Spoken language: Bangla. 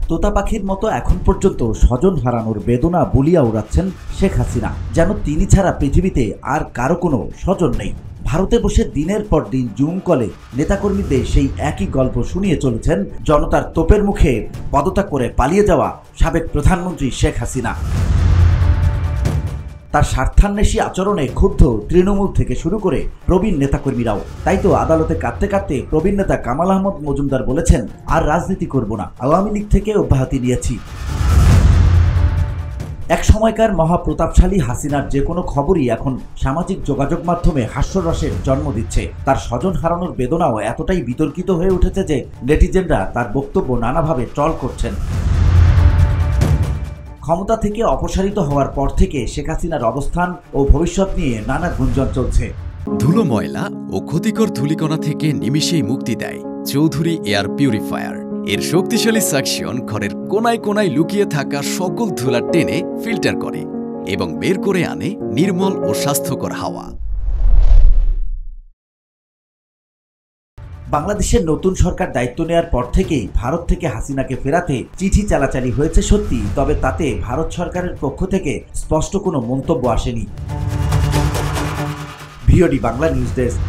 তোতা পাখির মতো এখন পর্যন্ত স্বজন হারানোর বেদনা বলিয়া উড়াচ্ছেন শেখ হাসিনা, যেন তিনি ছাড়া পৃথিবীতে আর কারো কোনো স্বজন নেই। ভারতে বসে দিনের পর দিন জুম কলে নেতাকর্মীদের সেই একই গল্প শুনিয়ে চলেছেন জনতার তোপের মুখে পদত্যাগ করে পালিয়ে যাওয়া সাবেক প্রধানমন্ত্রী শেখ হাসিনা। তার স্বার্থান্বেষী আচরণে ক্ষুব্ধ তৃণমূল থেকে শুরু করে প্রবীণ নেতাকর্মীরাও। তাই তো আদালতে কাঁদতে কাঁদতে প্রবীণ নেতা কামাল আহমদ মজুমদার বলেছেন, আর রাজনীতি করব না, আওয়ামী লীগ থেকে অব্যাহতি নিয়েছি। এক সময়কার মহাপ্রতাপশালী হাসিনার যে কোনো খবরই এখন সামাজিক যোগাযোগ মাধ্যমে হাস্যরসের জন্ম দিচ্ছে। তার স্বজন হারানোর বেদনাও এতটাই বিতর্কিত হয়ে উঠেছে যে নেটিজেনরা তার বক্তব্য নানাভাবে ট্রল করছেন। ক্ষমতা থেকে অপসারিত হওয়ার পর থেকে শেখ হাসিনার অবস্থান ও ভবিষ্যৎ নিয়ে নানা গুঞ্জন চলছে। ধুলো, ময়লা ও ক্ষতিকর ধূলিকণা থেকে নিমিষেই মুক্তি দেয় চৌধুরী এয়ার পিউরিফায়ার। এর শক্তিশালী সাকশন ঘরের কোনায় কোনায় লুকিয়ে থাকা সকল ধুলা টেনে ফিল্টার করে এবং বের করে আনে নির্মল ও স্বাস্থ্যকর হাওয়া। বাংলাদেশের নতুন সরকার দায়িত্ব নেওয়ার পর থেকেই ভারত থেকে হাসিনাকে ফেরাতে চিঠি চালাচালি হয়েছে সত্যি, তবে তাতে ভারত সরকারের পক্ষ থেকে স্পষ্ট কোনো মন্তব্য আসেনি। VOD Bangla news desk.